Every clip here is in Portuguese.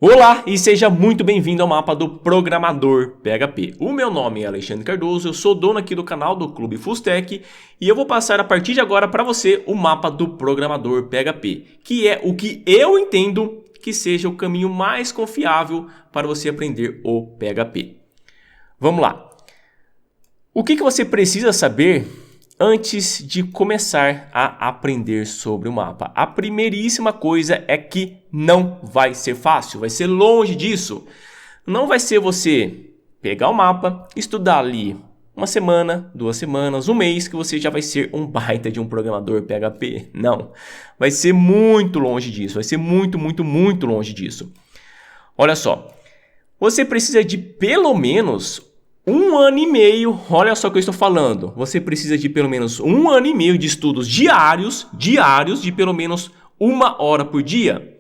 Olá e seja muito bem-vindo ao mapa do Programador PHP. O meu nome é Alexandre Cardoso, eu sou dono aqui do canal do Clube Fullstack e eu vou passar a partir de agora para você o mapa do Programador PHP, que é o que eu entendo que seja o caminho mais confiável para você aprender o PHP. Vamos lá. O que você precisa saber antes de começar a aprender sobre o mapa? A primeiríssima coisa é que não vai ser fácil, vai ser longe disso. Não vai ser você pegar o mapa, estudar ali uma semana, 2 semanas, um mês, que você já vai ser um baita de um programador PHP. Não, vai ser muito longe disso, vai ser muito longe disso. Olha só, você precisa de pelo menos 1 ano e meio, olha só o que eu estou falando. Você precisa de pelo menos 1 ano e meio de estudos diários de pelo menos 1 hora por dia.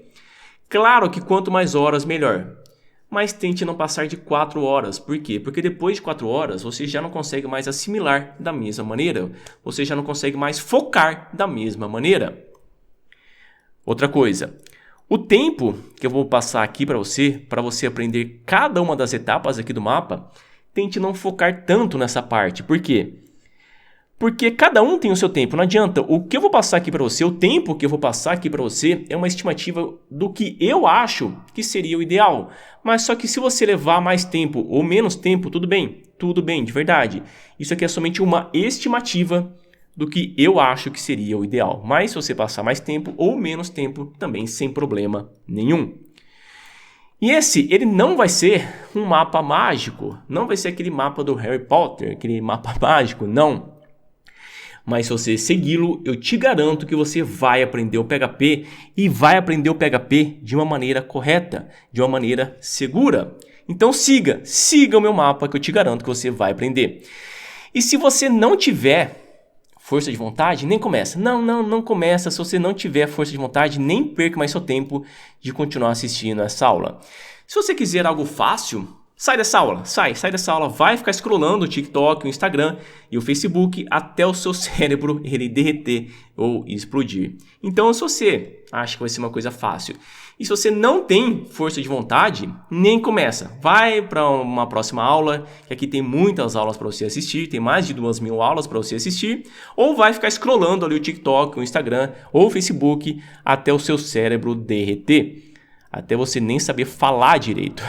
Claro que quanto mais horas, melhor. Mas tente não passar de 4 horas. Por quê? Porque depois de 4 horas, você já não consegue mais assimilar da mesma maneira. Você já não consegue mais focar da mesma maneira. Outra coisa. O tempo que eu vou passar aqui para você aprender cada uma das etapas aqui do mapa, tente não focar tanto nessa parte. Por quê? Porque cada um tem o seu tempo. Não adianta. O que eu vou passar aqui para você, o tempo que eu vou passar aqui para você é uma estimativa do que eu acho que seria o ideal. Mas só que se você levar mais tempo ou menos tempo, tudo bem. Tudo bem, de verdade. Isso aqui é somente uma estimativa do que eu acho que seria o ideal. Mas se você passar mais tempo ou menos tempo, também sem problema nenhum. E ele não vai ser um mapa mágico, não vai ser aquele mapa do Harry Potter, aquele mapa mágico, não. Mas se você segui-lo, eu te garanto que você vai aprender o PHP e vai aprender o PHP de uma maneira correta, de uma maneira segura. Então siga o meu mapa que eu te garanto que você vai aprender. E se você não tiver força de vontade, nem começa. Não começa. Se você não tiver força de vontade, nem perca mais seu tempo de continuar assistindo essa aula. Se você quiser algo fácil, sai dessa aula. Sai dessa aula. Vai ficar scrollando o TikTok, o Instagram e o Facebook até o seu cérebro ele derreter ou explodir. Então, se você acha que vai ser uma coisa fácil e se você não tem força de vontade, nem começa. Vai para uma próxima aula, que aqui tem muitas aulas para você assistir, tem mais de 2.000 aulas para você assistir, ou vai ficar scrollando ali o TikTok, o Instagram ou o Facebook até o seu cérebro derreter, até você nem saber falar direito.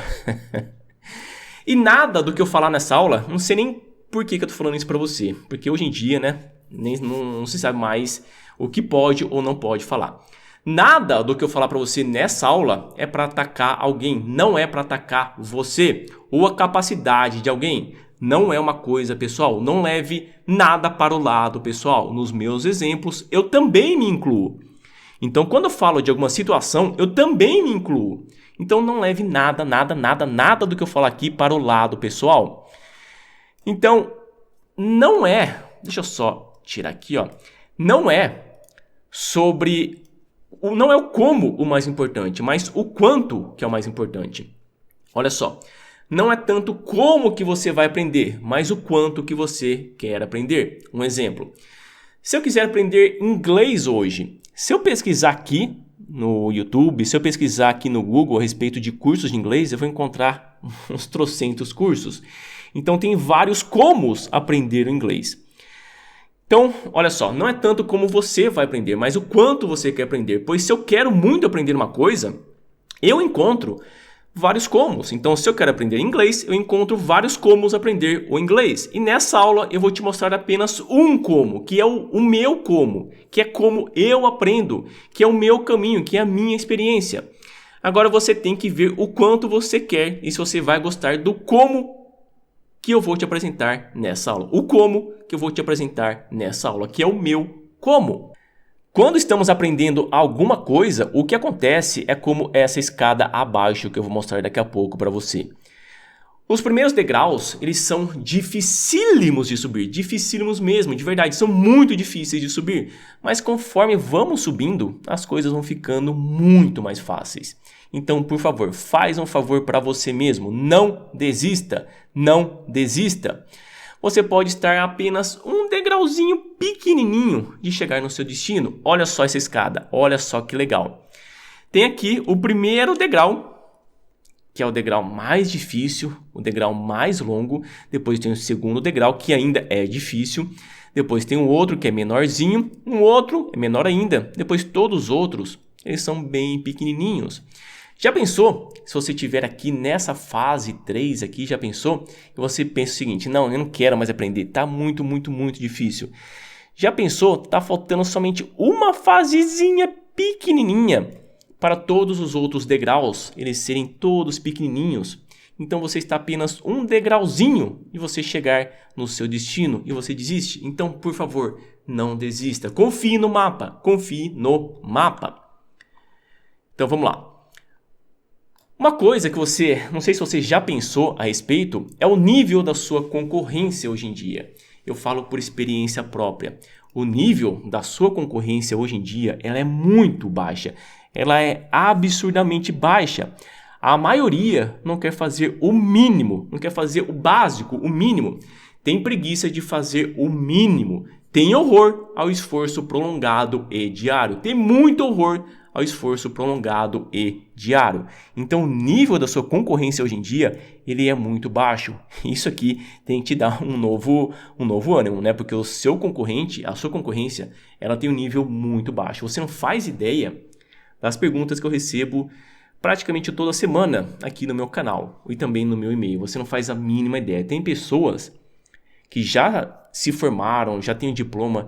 E nada do que eu falar nessa aula, não sei nem por que eu tô falando isso para você, porque hoje em dia, né, não se sabe mais o que pode ou não pode falar. Nada do que eu falar para você nessa aula é para atacar alguém, não é para atacar você ou a capacidade de alguém. Não é uma coisa pessoal, não leve nada para o lado pessoal. Nos meus exemplos, eu também me incluo. Então, quando eu falo de alguma situação, eu também me incluo. Então, não leve nada do que eu falo aqui para o lado pessoal. Então, não é, deixa eu só tirar aqui, ó. Não é o como o mais importante, mas o quanto que é o mais importante. Olha só, não é tanto como que você vai aprender, mas o quanto que você quer aprender. Um exemplo, se eu quiser aprender inglês hoje, se eu pesquisar aqui no YouTube, se eu pesquisar aqui no Google a respeito de cursos de inglês, eu vou encontrar uns trocentos cursos. Então tem vários comos aprender o inglês. Então, olha só, não é tanto como você vai aprender, mas o quanto você quer aprender. Pois se eu quero muito aprender uma coisa, eu encontro vários comos. Então, se eu quero aprender inglês, eu encontro vários comos aprender o inglês. E nessa aula eu vou te mostrar apenas um como, que é o meu como, que é como eu aprendo, que é o meu caminho, que é a minha experiência. Agora você tem que ver o quanto você quer e se você vai gostar do como que eu vou te apresentar nessa aula. O como que eu vou te apresentar nessa aula, que é o meu como. Quando estamos aprendendo alguma coisa, o que acontece é como essa escada abaixo que eu vou mostrar daqui a pouco para você. Os primeiros degraus, eles são dificílimos de subir, dificílimos mesmo, de verdade, são muito difíceis de subir. Mas conforme vamos subindo, as coisas vão ficando muito mais fáceis. Então, por favor, faz um favor para você mesmo, não desista, não desista. Você pode estar apenas um degrauzinho pequenininho de chegar no seu destino. Olha só essa escada, olha só que legal. Tem aqui o primeiro degrau que é o degrau mais difícil, o degrau mais longo. Depois tem o segundo degrau, que ainda é difícil. Depois tem o outro, que é menorzinho. Um outro é menor ainda. Depois todos os outros, eles são bem pequenininhos. Já pensou, se você estiver aqui nessa fase 3 aqui, já pensou? E você pensa o seguinte, não, eu não quero mais aprender, tá muito difícil. Já pensou, tá faltando somente uma fasezinha pequenininha para todos os outros degraus, eles serem todos pequenininhos. Então você está apenas um degrauzinho e você chegar no seu destino e você desiste. Então, por favor, não desista. Confie no mapa, confie no mapa. Então vamos lá. Uma coisa que não sei se você já pensou a respeito, é o nível da sua concorrência hoje em dia. Eu falo por experiência própria. O nível da sua concorrência hoje em dia, ela é muito baixa. Ela é absurdamente baixa. A maioria não quer fazer o mínimo, não quer fazer o básico, o mínimo. Tem preguiça de fazer o mínimo. Tem horror ao esforço prolongado e diário. Tem muito horror ao esforço prolongado e diário. Então o nível da sua concorrência hoje em dia, ele é muito baixo. Isso aqui tem que te dar um novo ânimo, né? Porque o seu concorrente, a sua concorrência, ela tem um nível muito baixo. Você não faz ideia das perguntas que eu recebo praticamente toda semana aqui no meu canal e também no meu e-mail. Você não faz a mínima ideia. Tem pessoas que já se formaram, já têm um diploma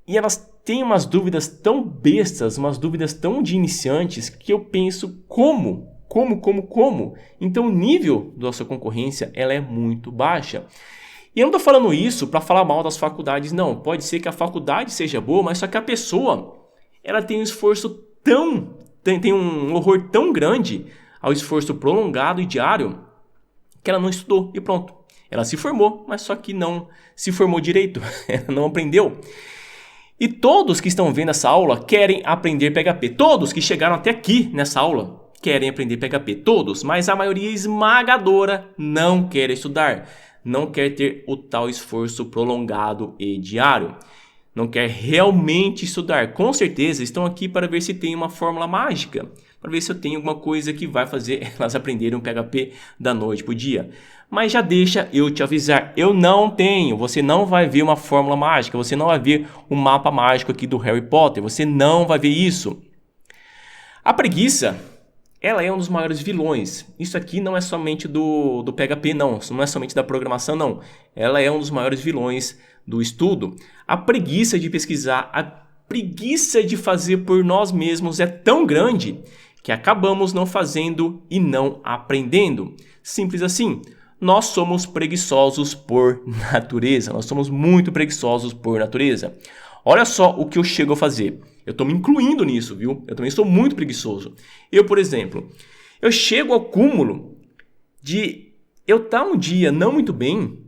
e elas têm umas dúvidas tão bestas, umas dúvidas tão de iniciantes que eu penso como? Então o nível da sua concorrência ela é muito baixa. E eu não estou falando isso para falar mal das faculdades, não. Pode ser que a faculdade seja boa, mas só que a pessoa ela tem um esforço tem um horror tão grande ao esforço prolongado e diário que ela não estudou e pronto. Ela se formou, mas só que não se formou direito, ela não aprendeu. E todos que estão vendo essa aula querem aprender PHP. Todos que chegaram até aqui nessa aula querem aprender PHP. Todos, mas a maioria esmagadora não quer estudar. Não quer ter o tal esforço prolongado e diário. Não quer realmente estudar. Com certeza estão aqui para ver se tem uma fórmula mágica. Para ver se eu tenho alguma coisa que vai fazer elas aprenderem um PHP da noite para o dia. Mas já deixa eu te avisar, eu não tenho. Você não vai ver uma fórmula mágica. Você não vai ver um mapa mágico aqui do Harry Potter. Você não vai ver isso. A preguiça, ela é um dos maiores vilões. Isso aqui não é somente do PHP, não. Não é somente da programação, não. Ela é um dos maiores vilões do estudo. A preguiça de pesquisar, a preguiça de fazer por nós mesmos é tão grande que acabamos não fazendo e não aprendendo. Simples assim. Nós somos preguiçosos por natureza. Nós somos muito preguiçosos por natureza. Olha só o que eu chego a fazer. Eu estou me incluindo nisso, viu? Eu também sou muito preguiçoso. Eu, por exemplo, eu chego ao cúmulo de eu estar um dia não muito bem,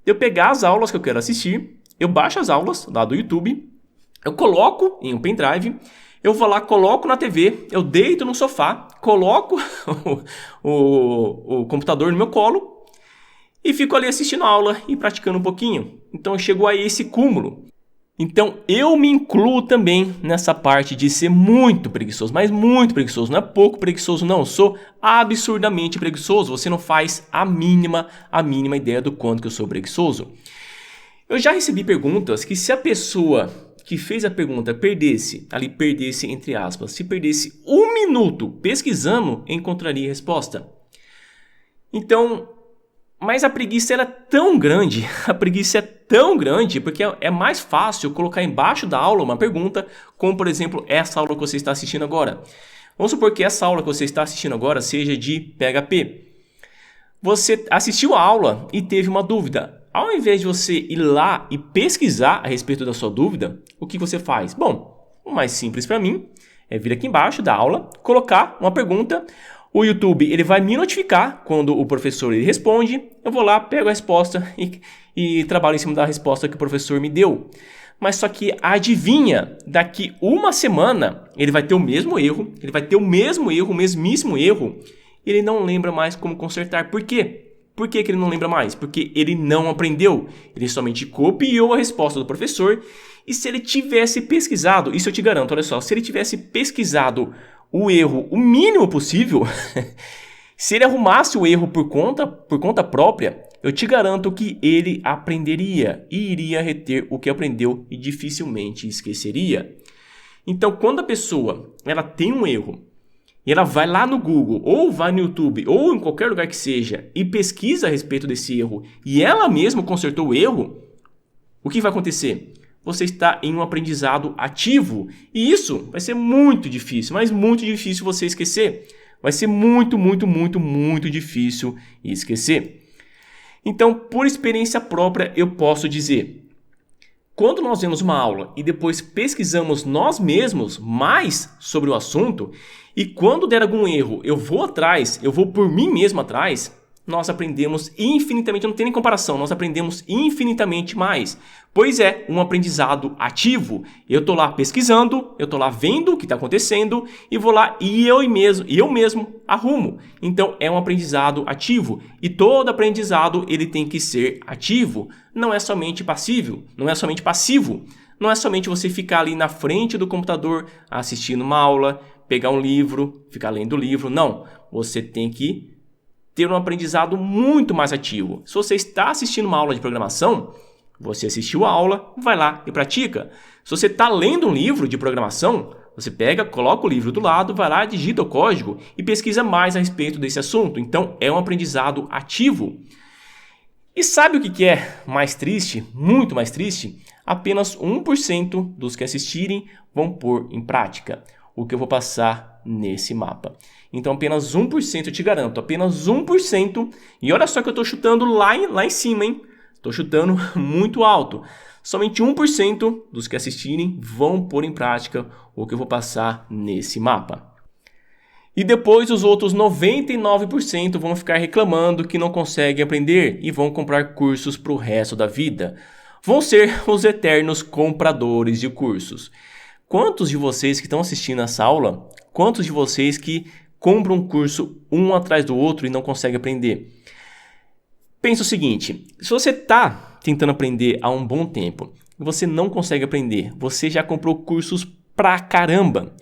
eu pegar as aulas que eu quero assistir, eu baixo as aulas lá do YouTube, eu coloco em um pendrive, eu vou lá, coloco na TV, eu deito no sofá, coloco o computador no meu colo e fico ali assistindo a aula e praticando um pouquinho. Então chegou a esse cúmulo. Então eu me incluo também nessa parte de ser muito preguiçoso, mas muito preguiçoso, não é pouco preguiçoso não, eu sou absurdamente preguiçoso, você não faz a mínima ideia do quanto que eu sou preguiçoso. Eu já recebi perguntas que se a pessoa que fez a pergunta perdesse entre aspas, se perdesse 1 minuto pesquisando, encontraria a resposta. Então, mas a preguiça era tão grande, porque é mais fácil colocar embaixo da aula uma pergunta, como por exemplo essa aula que você está assistindo agora. Vamos supor que essa aula que você está assistindo agora seja de PHP. Você assistiu a aula e teve uma dúvida. Ao invés de você ir lá e pesquisar a respeito da sua dúvida, o que você faz? Bom, o mais simples para mim é vir aqui embaixo da aula, colocar uma pergunta. O YouTube ele vai me notificar quando o professor ele responde. Eu vou lá, pego a resposta e trabalho em cima da resposta que o professor me deu. Mas só que adivinha, daqui uma semana ele vai ter o mesmo erro, o mesmíssimo erro, e ele não lembra mais como consertar. Por quê? Por que ele não lembra mais? Porque ele não aprendeu. Ele somente copiou a resposta do professor. E se ele tivesse pesquisado, isso eu te garanto, olha só, se ele tivesse pesquisado o erro o mínimo possível, Se ele arrumasse o erro por conta própria, eu te garanto que ele aprenderia e iria reter o que aprendeu e dificilmente esqueceria. Então, quando a pessoa ela tem um erro e ela vai lá no Google, ou vai no YouTube, ou em qualquer lugar que seja, e pesquisa a respeito desse erro, e ela mesma consertou o erro, o que vai acontecer? Você está em um aprendizado ativo. E isso vai ser muito difícil, mas muito difícil você esquecer. Vai ser muito, muito, muito, muito difícil esquecer. Então, por experiência própria, eu posso dizer, quando nós vemos uma aula e depois pesquisamos nós mesmos mais sobre o assunto, e quando der algum erro, eu vou atrás, eu vou por mim mesmo atrás, nós aprendemos infinitamente, não tem nem comparação, nós aprendemos infinitamente mais. Pois é, um aprendizado ativo. Eu estou lá pesquisando, eu estou lá vendo o que está acontecendo e vou lá e eu mesmo arrumo. Então é um aprendizado ativo e todo aprendizado ele tem que ser ativo. Não é somente passivo, não é somente passivo. Não é somente você ficar ali na frente do computador assistindo uma aula, pegar um livro, ficar lendo o livro. Não, você tem que ter um aprendizado muito mais ativo. Se você está assistindo uma aula de programação, você assistiu a aula, vai lá e pratica. Se você está lendo um livro de programação, você pega, coloca o livro do lado, vai lá, digita o código e pesquisa mais a respeito desse assunto. Então, é um aprendizado ativo. E sabe o que é mais triste? Muito mais triste? Apenas 1% dos que assistirem vão pôr em prática o que eu vou passar nesse mapa. Então, apenas 1%, eu te garanto, apenas 1%. E olha só que eu estou chutando lá em cima, hein? Estou chutando muito alto. Somente 1% dos que assistirem vão pôr em prática o que eu vou passar nesse mapa. E depois os outros 99% vão ficar reclamando que não conseguem aprender e vão comprar cursos para o resto da vida. Vão ser os eternos compradores de cursos. Quantos de vocês que estão assistindo essa aula, quantos de vocês que compram um curso um atrás do outro e não conseguem aprender? Pensa o seguinte, se você está tentando aprender há um bom tempo e você não consegue aprender, você já comprou cursos pra caramba.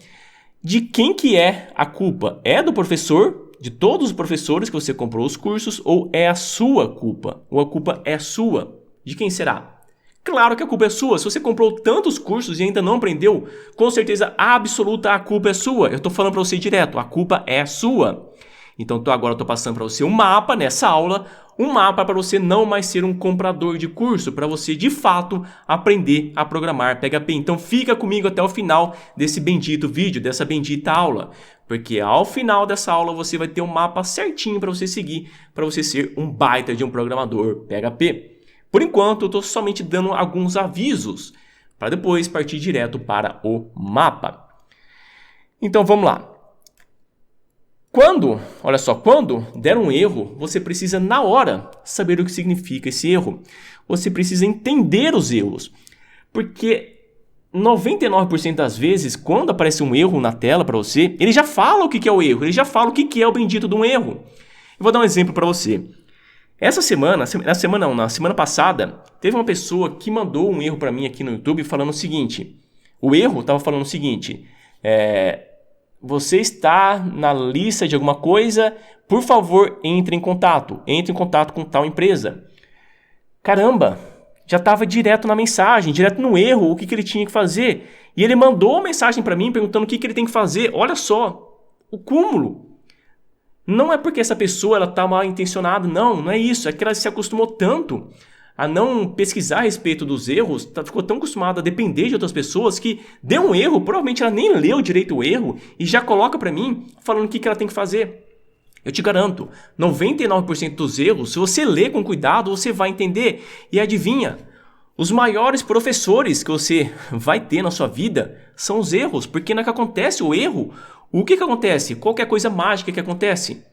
De quem que é a culpa? É do professor? De todos os professores que você comprou os cursos? Ou é a sua culpa? Ou a culpa é sua? De quem será? Claro que a culpa é sua. Se você comprou tantos cursos e ainda não aprendeu, com certeza absoluta a culpa é sua. Eu estou falando para você direto, a culpa é sua. Então agora eu estou passando para você um mapa nessa aula, um mapa para você não mais ser um comprador de curso, para você de fato aprender a programar PHP. Então fica comigo até o final desse bendito vídeo, dessa bendita aula, porque ao final dessa aula você vai ter um mapa certinho para você seguir, para você ser um baita de um programador PHP. Por enquanto eu estou somente dando alguns avisos, para depois partir direto para o mapa. Então vamos lá. Quando der um erro, você precisa na hora saber o que significa esse erro. Você precisa entender os erros. Porque 99% das vezes, quando aparece um erro na tela para você, ele já fala o que é o erro, ele já fala o que é o bendito de um erro. Eu vou dar um exemplo para você. Na semana passada, teve uma pessoa que mandou um erro para mim aqui no YouTube falando o seguinte. O erro estava falando o seguinte, você está na lista de alguma coisa, por favor, entre em contato com tal empresa. Caramba, já estava direto na mensagem, direto no erro, o que ele tinha que fazer. E ele mandou uma mensagem para mim perguntando o que ele tem que fazer. Olha só, o cúmulo. Não é porque essa pessoa está mal intencionada, não é isso. É que ela se acostumou tanto a não pesquisar a respeito dos erros, ficou tão acostumada a depender de outras pessoas que deu um erro, provavelmente ela nem leu direito o erro e já coloca para mim falando o que ela tem que fazer. Eu te garanto, 99% dos erros, se você ler com cuidado, você vai entender. E adivinha, os maiores professores que você vai ter na sua vida são os erros, porque na que acontece o erro, o que acontece? Qualquer coisa mágica que acontece.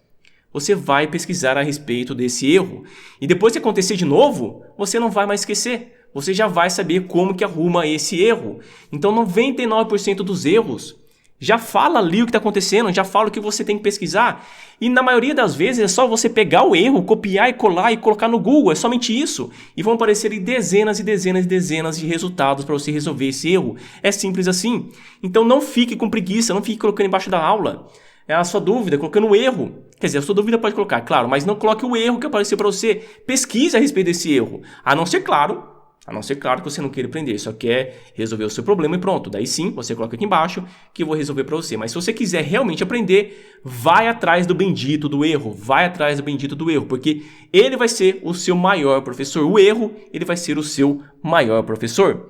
Você vai pesquisar a respeito desse erro. E depois que acontecer de novo, você não vai mais esquecer. Você já vai saber como que arruma esse erro. Então 99% dos erros já fala ali o que está acontecendo, já fala o que você tem que pesquisar. E na maioria das vezes é só você pegar o erro, copiar e colar e colocar no Google. É somente isso. E vão aparecer dezenas e dezenas e dezenas de resultados para você resolver esse erro. É simples assim. Então não fique com preguiça, não fique colocando embaixo da aula. É a sua dúvida, colocando o erro. Quer dizer, a sua dúvida pode colocar, claro, mas não coloque o erro que apareceu para você. Pesquise a respeito desse erro. A não ser claro que você não queira aprender, só quer resolver o seu problema e pronto. Daí sim, você coloca aqui embaixo que eu vou resolver para você. Mas se você quiser realmente aprender, vai atrás do bendito do erro. Vai atrás do bendito do erro, porque ele vai ser o seu maior professor. O erro, ele vai ser o seu maior professor.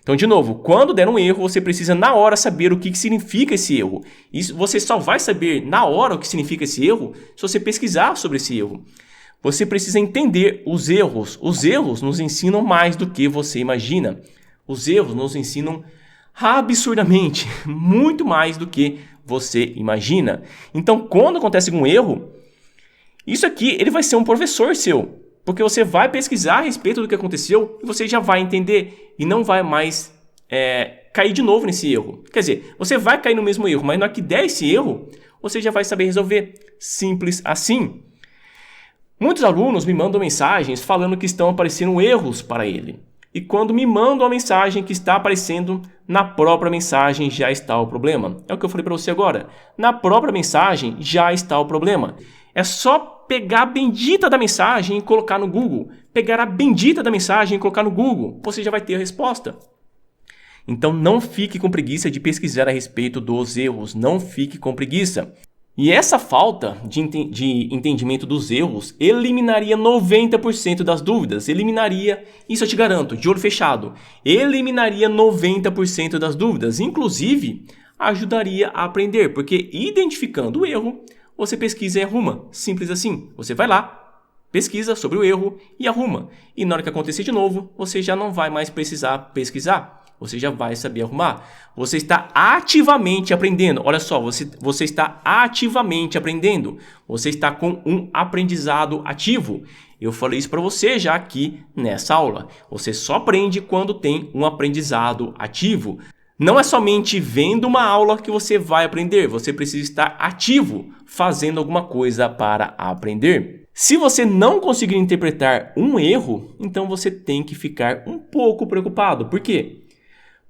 Então, de novo, quando der um erro, você precisa na hora saber o que significa esse erro. Isso você só vai saber na hora o que significa esse erro se você pesquisar sobre esse erro. Você precisa entender os erros. Os erros nos ensinam mais do que você imagina. Os erros nos ensinam absurdamente, muito mais do que você imagina. Então, quando acontece algum erro, isso aqui ele vai ser um professor seu. Porque você vai pesquisar a respeito do que aconteceu e você já vai entender e não vai mais cair de novo nesse erro. Quer dizer, você vai cair no mesmo erro, mas na hora que der esse erro, você já vai saber resolver. Simples assim. Muitos alunos me mandam mensagens falando que estão aparecendo erros para ele. E quando me mandam a mensagem que está aparecendo, na própria mensagem já está o problema. É o que eu falei para você agora. Na própria mensagem já está o problema. É só pegar a bendita da mensagem e colocar no Google. Pegar a bendita da mensagem e colocar no Google. Você já vai ter a resposta. Então não fique com preguiça de pesquisar a respeito dos erros. Não fique com preguiça. E essa falta de entendimento dos erros eliminaria 90% das dúvidas. Eliminaria, isso eu te garanto, de olho fechado. Eliminaria 90% das dúvidas. Inclusive, ajudaria a aprender. Porque identificando o erro, você pesquisa e arruma. Simples assim. Você vai lá, pesquisa sobre o erro e arruma. E na hora que acontecer de novo, você já não vai mais precisar pesquisar. Você já vai saber arrumar. Você está ativamente aprendendo. Olha só, você está ativamente aprendendo. Você está com um aprendizado ativo. Eu falei isso para você já aqui nessa aula. Você só aprende quando tem um aprendizado ativo. Não é somente vendo uma aula que você vai aprender. Você precisa estar ativo, fazendo alguma coisa para aprender. Se você não conseguir interpretar um erro, então você tem que ficar um pouco preocupado. Por quê?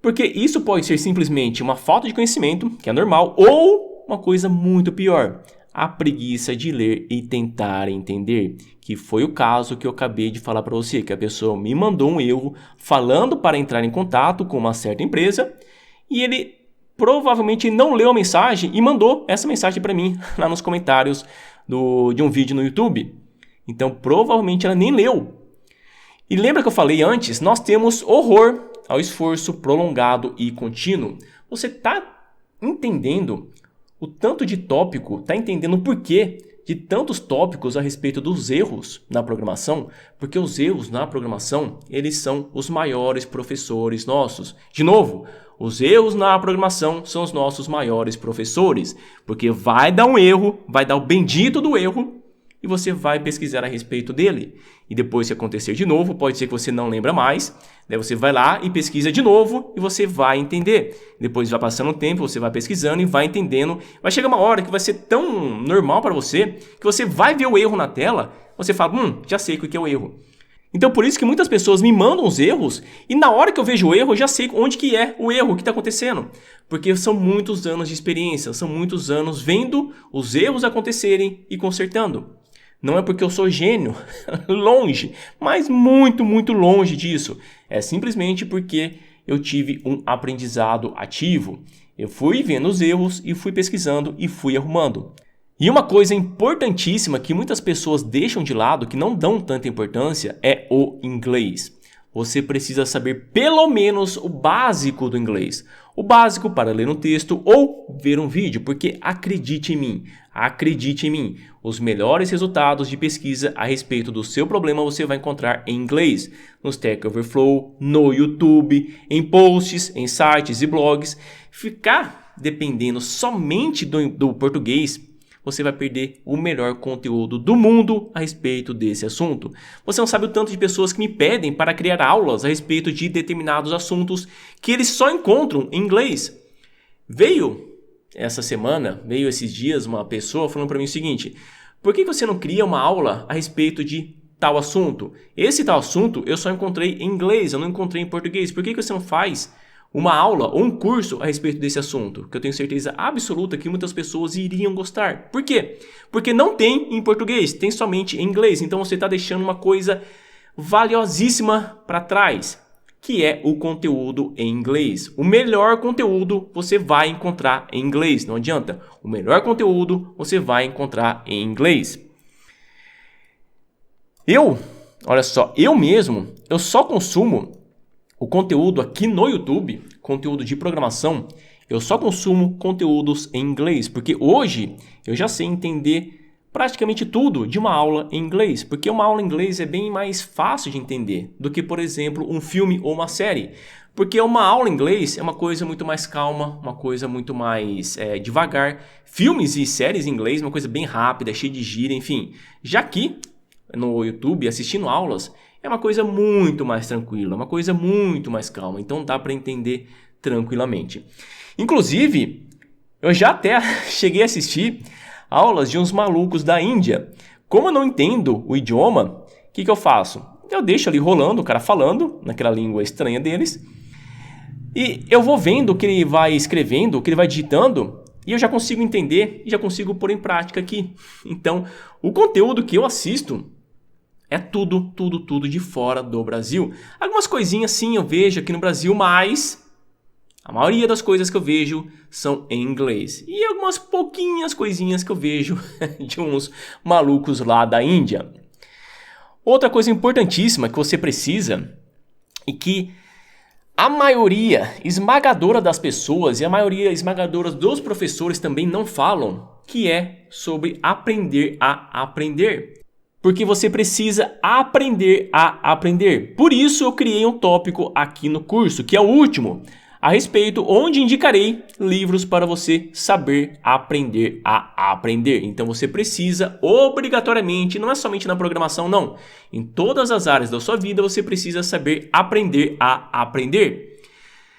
Porque isso pode ser simplesmente uma falta de conhecimento, que é normal, ou uma coisa muito pior, a preguiça de ler e tentar entender, que foi o caso que eu acabei de falar para você, que a pessoa me mandou um erro falando para entrar em contato com uma certa empresa e ele provavelmente não leu a mensagem e mandou essa mensagem para mim lá nos comentários de um vídeo no YouTube. Então provavelmente ela nem leu. E lembra que eu falei antes, nós temos horror ao esforço prolongado e contínuo. Você está entendendo o tanto de tópico, está entendendo o porquê de tantos tópicos a respeito dos erros na programação? Porque os erros na programação, eles são os maiores professores nossos. De novo, os erros na programação são os nossos maiores professores. Porque vai dar um erro, vai dar o bendito do erro, e você vai pesquisar a respeito dele. E depois, se acontecer de novo, pode ser que você não lembra mais. Daí você vai lá e pesquisa de novo e você vai entender. Depois vai passando o tempo, você vai pesquisando e vai entendendo. Vai chegar uma hora que vai ser tão normal para você que você vai ver o erro na tela, você fala, já sei o que é o erro. Então, por isso que muitas pessoas me mandam os erros e na hora que eu vejo o erro, eu já sei onde que é o erro, o que está acontecendo. Porque são muitos anos de experiência, são muitos anos vendo os erros acontecerem e consertando. Não é porque eu sou gênio, longe, mas muito, muito longe disso. É simplesmente porque eu tive um aprendizado ativo. Eu fui vendo os erros e fui pesquisando e fui arrumando. E uma coisa importantíssima que muitas pessoas deixam de lado, que não dão tanta importância, é o inglês. Você precisa saber pelo menos o básico do inglês. O básico para ler um texto ou ver um vídeo, porque acredite em mim, os melhores resultados de pesquisa a respeito do seu problema você vai encontrar em inglês, no Stack Overflow, no YouTube, em posts, em sites e blogs. Ficar dependendo somente do português, você vai perder o melhor conteúdo do mundo a respeito desse assunto. Você não sabe o tanto de pessoas que me pedem para criar aulas a respeito de determinados assuntos que eles só encontram em inglês. Veio esses dias uma pessoa falando para mim o seguinte: por que você não cria uma aula a respeito de tal assunto? Esse tal assunto eu só encontrei em inglês, eu não encontrei em português. Por que você não faz uma aula ou um curso a respeito desse assunto, que eu tenho certeza absoluta que muitas pessoas iriam gostar. Por quê? Porque não tem em português, tem somente em inglês. Então você está deixando uma coisa valiosíssima para trás, que é o conteúdo em inglês. O melhor conteúdo você vai encontrar em inglês, não adianta. O melhor conteúdo você vai encontrar em inglês. Olha só, eu só consumo o conteúdo aqui no YouTube, conteúdo de programação, eu só consumo conteúdos em inglês, porque hoje eu já sei entender praticamente tudo de uma aula em inglês, porque uma aula em inglês é bem mais fácil de entender do que, por exemplo, um filme ou uma série. Porque uma aula em inglês é uma coisa muito mais calma, uma coisa muito mais devagar. Filmes e séries em inglês é uma coisa bem rápida, cheia de gíria, enfim. Já aqui no YouTube, assistindo aulas, é uma coisa muito mais tranquila, uma coisa muito mais calma. Então dá para entender tranquilamente. Inclusive, eu já até cheguei a assistir aulas de uns malucos da Índia. Como eu não entendo o idioma, o que eu faço? Eu deixo ali rolando, o cara falando naquela língua estranha deles. E eu vou vendo o que ele vai escrevendo, o que ele vai digitando, e eu já consigo entender e já consigo pôr em prática aqui. Então, o conteúdo que eu assisto é tudo de fora do Brasil. Algumas coisinhas sim eu vejo aqui no Brasil, mas a maioria das coisas que eu vejo são em inglês. E algumas pouquinhas coisinhas que eu vejo de uns malucos lá da Índia. Outra coisa importantíssima que você precisa e que a maioria esmagadora das pessoas e a maioria esmagadora dos professores também não falam, que é sobre aprender a aprender. Porque você precisa aprender a aprender. Por isso eu criei um tópico aqui no curso, que é o último, a respeito, onde indicarei livros para você saber aprender a aprender. Então você precisa obrigatoriamente, não é somente na programação não, em todas as áreas da sua vida você precisa saber aprender a aprender.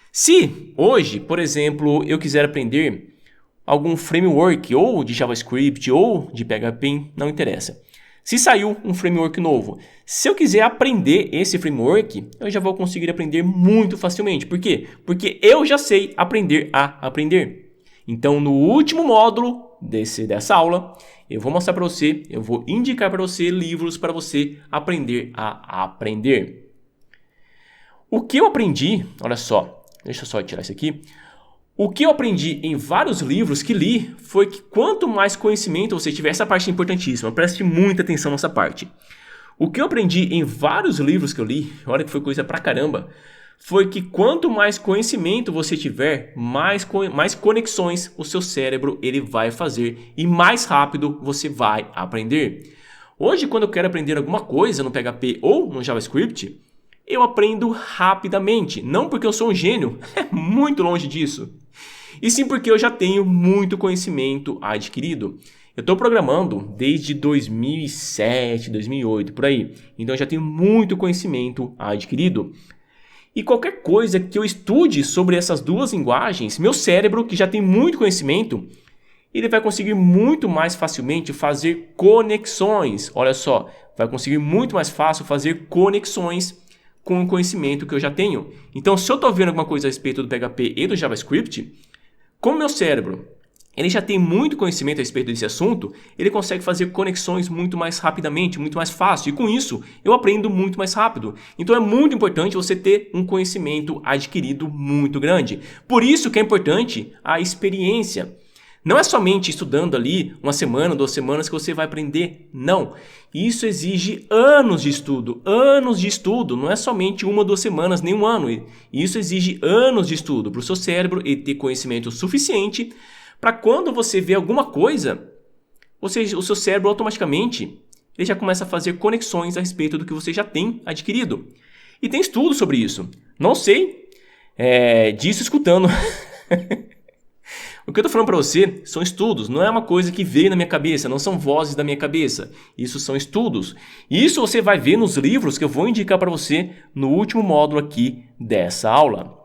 Se hoje, por exemplo, eu quiser aprender algum framework ou de JavaScript ou de PHP, não interessa. Se saiu um framework novo, se eu quiser aprender esse framework, eu já vou conseguir aprender muito facilmente. Por quê? Porque eu já sei aprender a aprender. Então, no último módulo dessa aula, eu vou mostrar para você, eu vou indicar para você livros para você aprender a aprender. O que eu aprendi, olha só, deixa eu só tirar isso aqui. O que eu aprendi em vários livros que li foi que quanto mais conhecimento você tiver, essa parte é importantíssima, preste muita atenção nessa parte. O que eu aprendi em vários livros que eu li, olha que foi coisa pra caramba, foi que quanto mais conhecimento você tiver, mais conexões o seu cérebro ele vai fazer e mais rápido você vai aprender. Hoje, quando eu quero aprender alguma coisa no PHP ou no JavaScript, eu aprendo rapidamente, não porque eu sou um gênio, é muito longe disso. E sim porque eu já tenho muito conhecimento adquirido. Eu estou programando desde 2007, 2008, por aí. Então eu já tenho muito conhecimento adquirido. E qualquer coisa que eu estude sobre essas duas linguagens, meu cérebro, que já tem muito conhecimento, ele vai conseguir muito mais facilmente fazer conexões. Olha só, vai conseguir muito mais fácil fazer conexões com o conhecimento que eu já tenho. Então, se eu estou vendo alguma coisa a respeito do PHP e do JavaScript, como meu cérebro ele já tem muito conhecimento a respeito desse assunto, ele consegue fazer conexões muito mais rapidamente, muito mais fácil. E com isso, eu aprendo muito mais rápido. Então é muito importante você ter um conhecimento adquirido muito grande. Por isso que é importante a experiência. Não é somente estudando ali uma semana, 2 semanas que você vai aprender. Não. Isso exige anos de estudo. Anos de estudo. Não é somente 1 ou 2 semanas, nem 1 ano. Isso exige anos de estudo para o seu cérebro e ter conhecimento suficiente para quando você vê alguma coisa, o seu cérebro automaticamente ele já começa a fazer conexões a respeito do que você já tem adquirido. E tem estudo sobre isso. Não sei disso escutando. O que eu estou falando para você são estudos, não é uma coisa que veio na minha cabeça, não são vozes da minha cabeça. Isso são estudos. E isso você vai ver nos livros que eu vou indicar para você no último módulo aqui dessa aula.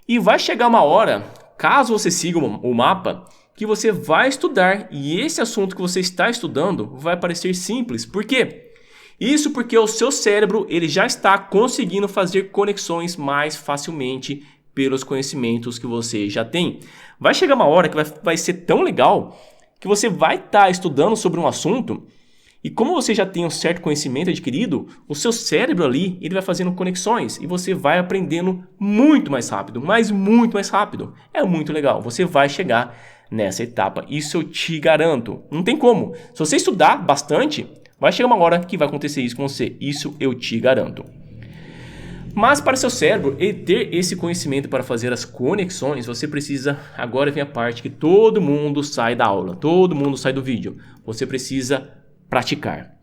E vai chegar uma hora, caso você siga o mapa, que você vai estudar e esse assunto que você está estudando vai parecer simples. Por quê? Isso porque o seu cérebro ele já está conseguindo fazer conexões mais facilmente pelos conhecimentos que você já tem. Vai chegar uma hora que vai ser tão legal que você vai estar estudando sobre um assunto e como você já tem um certo conhecimento adquirido, o seu cérebro ali ele vai fazendo conexões e você vai aprendendo muito mais rápido, mas muito mais rápido. É muito legal, você vai chegar nessa etapa, isso eu te garanto. Não tem como, se você estudar bastante, vai chegar uma hora que vai acontecer isso com você, isso eu te garanto. Mas para seu cérebro ter esse conhecimento para fazer as conexões, você precisa, agora vem a parte que todo mundo sai da aula, todo mundo sai do vídeo, você precisa praticar.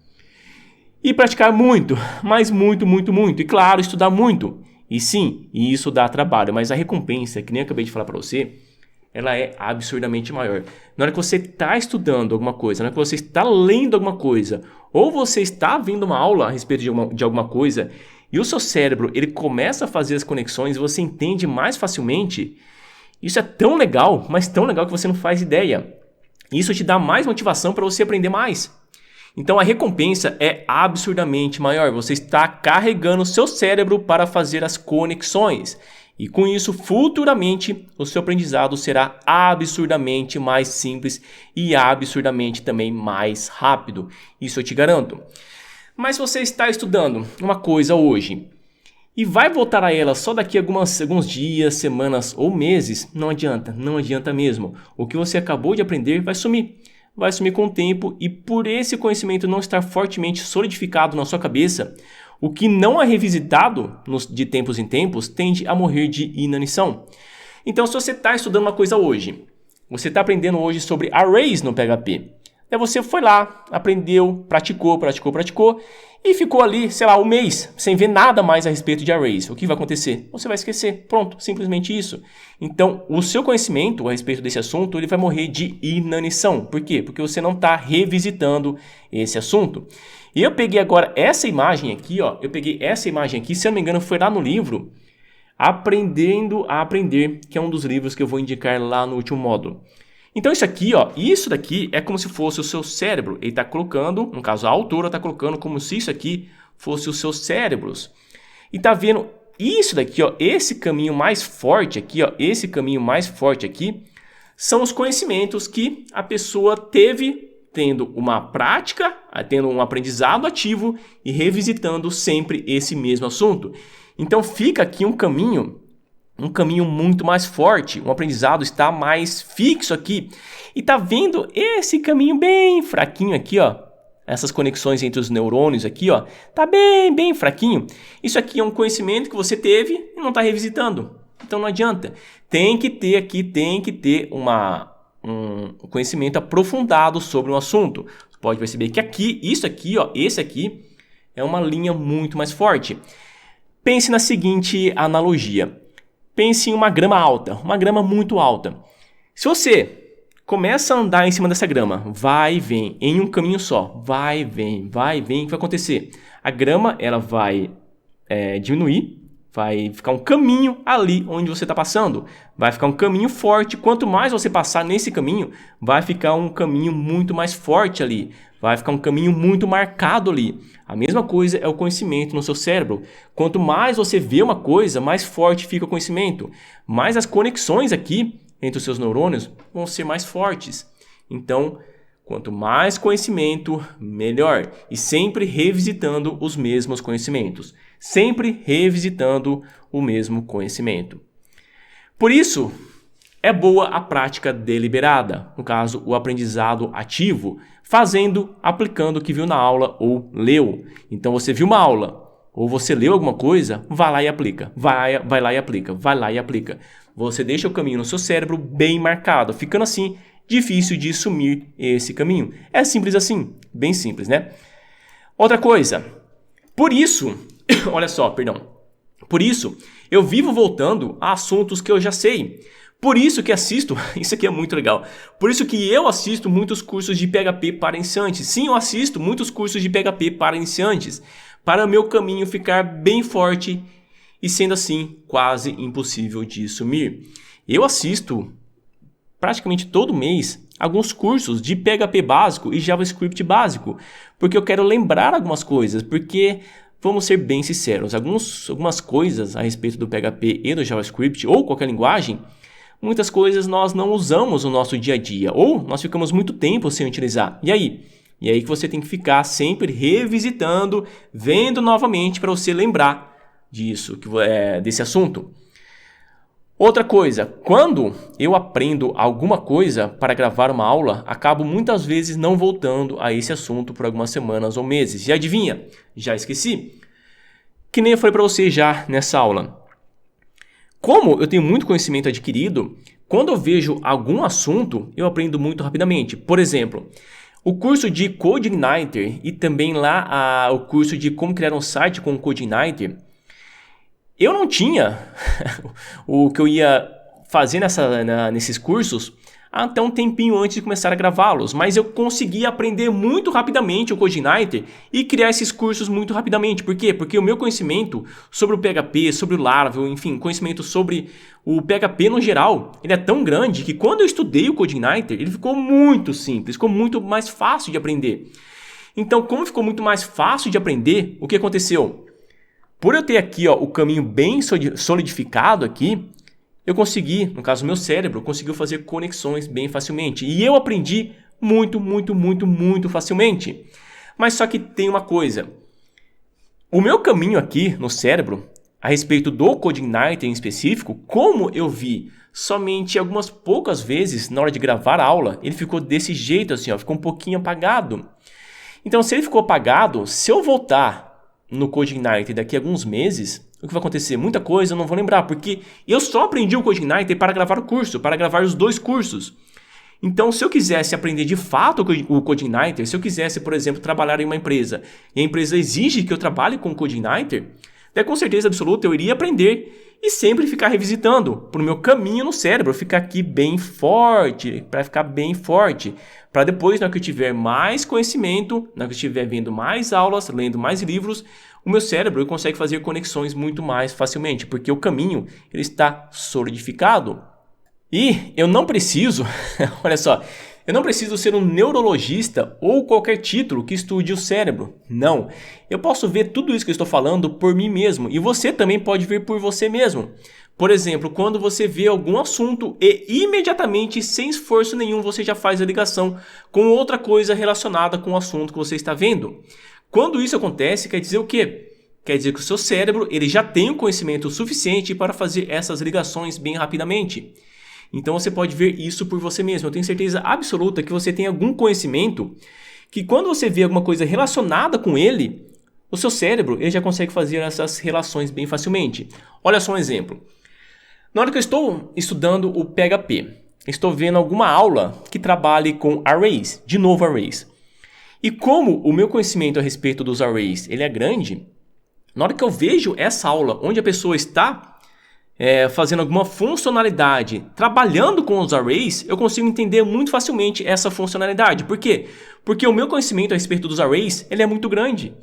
E praticar muito, mas muito, muito, muito. E claro, estudar muito. E sim, isso dá trabalho, mas a recompensa, que nem eu acabei de falar para você, ela é absurdamente maior. Na hora que você está estudando alguma coisa, na hora que você está lendo alguma coisa, ou você está vendo uma aula a respeito de alguma coisa, e o seu cérebro ele começa a fazer as conexões e você entende mais facilmente, isso é tão legal, mas tão legal que você não faz ideia. Isso te dá mais motivação para você aprender mais. Então a recompensa é absurdamente maior. Você está carregando o seu cérebro para fazer as conexões. E com isso, futuramente, o seu aprendizado será absurdamente mais simples e absurdamente também mais rápido. Isso eu te garanto. Mas se você está estudando uma coisa hoje e vai voltar a ela só daqui a alguns dias, semanas ou meses, não adianta mesmo. O que você acabou de aprender vai sumir com o tempo e por esse conhecimento não estar fortemente solidificado na sua cabeça, o que não é revisitado de tempos em tempos tende a morrer de inanição. Então se você está estudando uma coisa hoje, você está aprendendo hoje sobre arrays no PHP, aí você foi lá, aprendeu, praticou e ficou ali, sei lá, um mês sem ver nada mais a respeito de arrays. O que vai acontecer? Você vai esquecer. Pronto, simplesmente isso. Então, o seu conhecimento a respeito desse assunto, ele vai morrer de inanição. Por quê? Porque você não está revisitando esse assunto. E eu peguei agora essa imagem aqui, ó. Se eu não me engano, foi lá no livro Aprendendo a Aprender, que é um dos livros que eu vou indicar lá no último módulo. Então isso daqui é como se fosse o seu cérebro. Ele está colocando, no caso a autora está colocando como se isso aqui fosse os seus cérebros. E está vendo isso daqui, ó, esse caminho mais forte aqui, são os conhecimentos que a pessoa teve tendo uma prática, tendo um aprendizado ativo e revisitando sempre esse mesmo assunto. Então fica aqui um caminho muito mais forte, um aprendizado está mais fixo aqui. E tá vendo esse caminho bem fraquinho aqui, ó? Essas conexões entre os neurônios aqui, ó, tá bem fraquinho. Isso aqui é um conhecimento que você teve e não está revisitando. Então não adianta. Tem que ter um conhecimento aprofundado sobre um assunto. Você pode perceber que esse aqui é uma linha muito mais forte. Pense na seguinte analogia. Pense em uma grama alta, uma grama muito alta. Se você começa a andar em cima dessa grama, vai e vem, em um caminho só, vai e vem, o que vai acontecer? A grama ela vai diminuir, vai ficar um caminho ali onde você está passando, vai ficar um caminho forte. Quanto mais você passar nesse caminho, vai ficar um caminho muito mais forte ali, vai ficar um caminho muito marcado ali. A mesma coisa é o conhecimento no seu cérebro. Quanto mais você vê uma coisa, mais forte fica o conhecimento. Mais as conexões aqui entre os seus neurônios vão ser mais fortes. Então, quanto mais conhecimento, melhor. E sempre revisitando os mesmos conhecimentos. Sempre revisitando o mesmo conhecimento. Por isso, é boa a prática deliberada, no caso, o aprendizado ativo, aplicando o que viu na aula ou leu. Então, você viu uma aula ou você leu alguma coisa, vai lá e aplica. Vai lá e aplica. Você deixa o caminho no seu cérebro bem marcado, ficando assim difícil de sumir esse caminho. É simples assim, bem simples, né? Outra coisa, por isso, eu vivo voltando a assuntos que eu já sei. Por isso que assisto, isso aqui é muito legal, por isso que eu assisto muitos cursos de PHP para iniciantes. Sim, eu assisto muitos cursos de PHP para iniciantes, para o meu caminho ficar bem forte e sendo assim quase impossível de sumir. Eu assisto praticamente todo mês alguns cursos de PHP básico e JavaScript básico, porque eu quero lembrar algumas coisas, porque vamos ser bem sinceros, algumas coisas a respeito do PHP e do JavaScript ou qualquer linguagem, muitas coisas nós não usamos no nosso dia a dia ou nós ficamos muito tempo sem utilizar. E aí? E aí que você tem que ficar sempre revisitando, vendo novamente para você lembrar disso, desse assunto. Outra coisa, quando eu aprendo alguma coisa para gravar uma aula, acabo muitas vezes não voltando a esse assunto por algumas semanas ou meses. E adivinha? Já esqueci. Que nem eu falei para você já nessa aula. Como eu tenho muito conhecimento adquirido, quando eu vejo algum assunto, eu aprendo muito rapidamente. Por exemplo, o curso de CodeIgniter e também lá o curso de como criar um site com o CodeIgniter, eu não tinha o que eu ia fazer nesses cursos até um tempinho antes de começar a gravá-los, mas eu consegui aprender muito rapidamente o CodeIgniter e criar esses cursos muito rapidamente. Por quê? Porque o meu conhecimento sobre o PHP, sobre o Laravel, enfim, conhecimento sobre o PHP no geral, ele é tão grande que quando eu estudei o CodeIgniter, ele ficou muito simples, ficou muito mais fácil de aprender. Então, como ficou muito mais fácil de aprender, o que aconteceu? Por eu ter aqui o caminho bem solidificado aqui, eu consegui, no caso meu cérebro, conseguiu fazer conexões bem facilmente. E eu aprendi muito facilmente. Mas só que tem uma coisa. O meu caminho aqui no cérebro, a respeito do CodeIgniter em específico, como eu vi somente algumas poucas vezes na hora de gravar a aula, ele ficou desse jeito assim, ficou um pouquinho apagado. Então se ele ficou apagado, se eu voltar no CodeIgniter daqui a alguns meses, o que vai acontecer? Muita coisa eu não vou lembrar, porque eu só aprendi o CodeIgniter para gravar o curso, para gravar os 2 cursos. Então, se eu quisesse aprender de fato o CodeIgniter, se eu quisesse, por exemplo, trabalhar em uma empresa, e a empresa exige que eu trabalhe com o CodeIgniter, daí com certeza absoluta eu iria aprender e sempre ficar revisitando, para o meu caminho no cérebro ficar aqui bem forte, para ficar bem forte. Para depois, na hora que eu tiver mais conhecimento, na hora que eu estiver vendo mais aulas, lendo mais livros, o meu cérebro consegue fazer conexões muito mais facilmente, porque o caminho ele está solidificado. E eu não preciso, olha só, eu não preciso ser um neurologista ou qualquer título que estude o cérebro. Não, eu posso ver tudo isso que eu estou falando por mim mesmo e você também pode ver por você mesmo. Por exemplo, quando você vê algum assunto e imediatamente, sem esforço nenhum, você já faz a ligação com outra coisa relacionada com o assunto que você está vendo. Quando isso acontece, quer dizer o quê? Quer dizer que o seu cérebro ele já tem o conhecimento suficiente para fazer essas ligações bem rapidamente. Então você pode ver isso por você mesmo. Eu tenho certeza absoluta que você tem algum conhecimento que quando você vê alguma coisa relacionada com ele, o seu cérebro ele já consegue fazer essas relações bem facilmente. Olha só um exemplo. Na hora que eu estou estudando o PHP, estou vendo alguma aula que trabalhe com arrays, de novo arrays. E como o meu conhecimento a respeito dos arrays ele é grande, na hora que eu vejo essa aula onde a pessoa está fazendo alguma funcionalidade, trabalhando com os arrays, eu consigo entender muito facilmente essa funcionalidade. Por quê? Porque o meu conhecimento a respeito dos arrays ele é muito grande.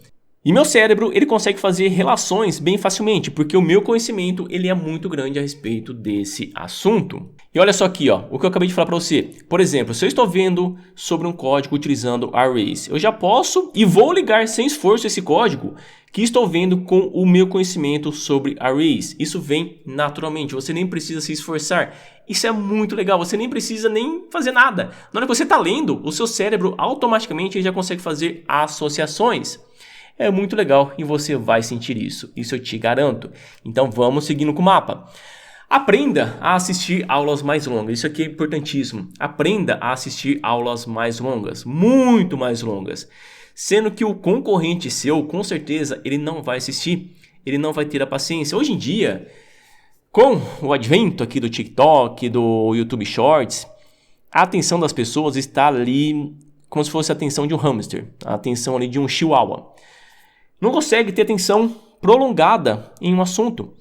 E meu cérebro ele consegue fazer relações bem facilmente, porque o meu conhecimento ele é muito grande a respeito desse assunto. E olha só aqui, o que eu acabei de falar para você. Por exemplo, se eu estou vendo sobre um código utilizando arrays, eu já posso e vou ligar sem esforço esse código que estou vendo com o meu conhecimento sobre arrays. Isso vem naturalmente, você nem precisa se esforçar. Isso é muito legal, você nem precisa nem fazer nada. Na hora que você está lendo, o seu cérebro automaticamente já consegue fazer associações. É muito legal e você vai sentir isso eu te garanto. Então vamos seguindo com o mapa. Aprenda a assistir aulas mais longas, isso aqui é importantíssimo. Aprenda a assistir aulas mais longas, muito mais longas. Sendo que o concorrente seu, com certeza, ele não vai assistir, ele não vai ter a paciência. Hoje em dia, com o advento aqui do TikTok, do YouTube Shorts, a atenção das pessoas está ali como se fosse a atenção de um hamster, a atenção ali de um chihuahua. Não consegue ter atenção prolongada em um assunto.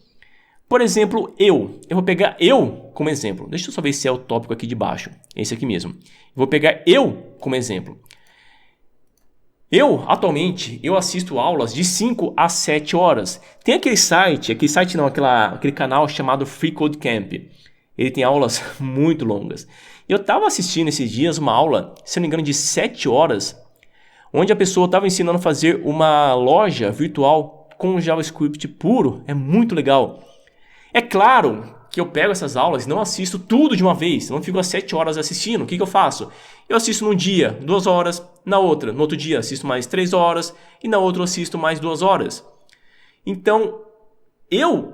Por exemplo, eu vou pegar eu como exemplo. Deixa eu só ver se é o tópico aqui de baixo. Esse aqui mesmo. Vou pegar eu como exemplo. Atualmente, eu assisto aulas de 5 a 7 horas. Tem aquele canal chamado Free Code Camp. Ele tem aulas muito longas. Eu estava assistindo esses dias uma aula, se não me engano, de 7 horas, onde a pessoa estava ensinando a fazer uma loja virtual com JavaScript puro é muito legal. É claro que eu pego essas aulas e não assisto tudo de uma vez, não fico às 7 horas assistindo. O que eu faço? Eu assisto num dia 2 horas, no outro dia assisto mais 3 horas e na outra eu assisto mais 2 horas. Então,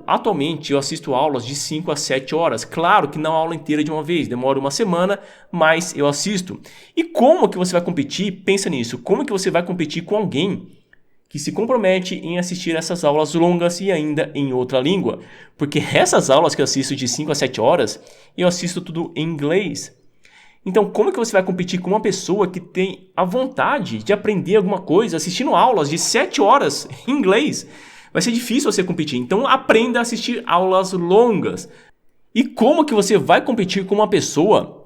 atualmente, eu assisto aulas de 5 a 7 horas. Claro que não a aula inteira de uma vez, demora uma semana, mas eu assisto. E como que você vai competir? Pensa nisso. Como que você vai competir com alguém que se compromete em assistir essas aulas longas e ainda em outra língua? Porque essas aulas que eu assisto de 5 a 7 horas, eu assisto tudo em inglês. Então, como que você vai competir com uma pessoa que tem a vontade de aprender alguma coisa assistindo aulas de 7 horas em inglês? Vai ser difícil você competir. Então, aprenda a assistir aulas longas. E como que você vai competir com uma pessoa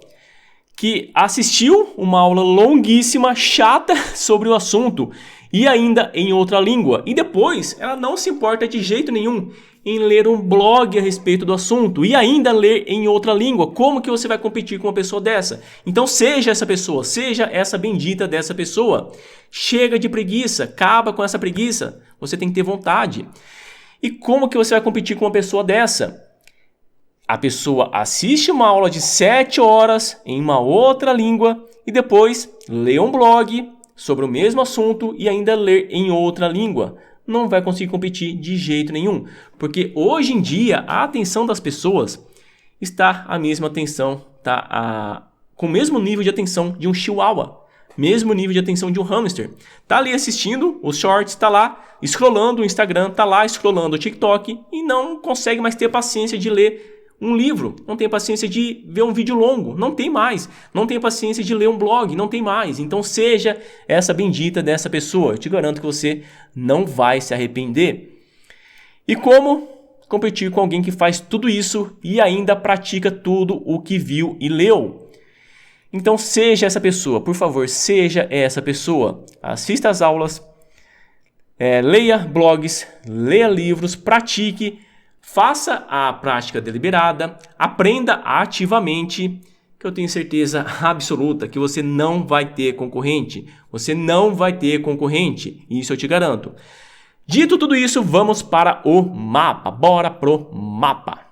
que assistiu uma aula longuíssima, chata sobre o assunto e ainda em outra língua, e depois ela não se importa de jeito nenhum em ler um blog a respeito do assunto e ainda ler em outra língua? Como que você vai competir com uma pessoa dessa? Então seja essa pessoa, seja essa bendita dessa pessoa. Chega de preguiça, acaba com essa preguiça. Você tem que ter vontade. E como que você vai competir com uma pessoa dessa? A pessoa assiste uma aula de 7 horas em uma outra língua e depois lê um blog sobre o mesmo assunto e ainda ler em outra língua. Não vai conseguir competir de jeito nenhum, porque hoje em dia a atenção das pessoas está a mesma atenção, com o mesmo nível de atenção de um chihuahua, mesmo nível de atenção de um hamster. Tá ali assistindo os shorts, tá lá scrollando o Instagram, tá lá scrollando o TikTok e não consegue mais ter paciência de ler um livro, não tem paciência de ver um vídeo longo, não tem mais. Não tem paciência de ler um blog, não tem mais. Então seja essa bendita dessa pessoa. Eu te garanto que você não vai se arrepender. E como competir com alguém que faz tudo isso e ainda pratica tudo o que viu e leu? Então seja essa pessoa, por favor, seja essa pessoa. Assista às aulas, leia blogs, leia livros, pratique. Faça a prática deliberada, aprenda ativamente, que eu tenho certeza absoluta que você não vai ter concorrente. Você não vai ter concorrente, isso eu te garanto. Dito tudo isso, vamos para o mapa. Bora pro mapa.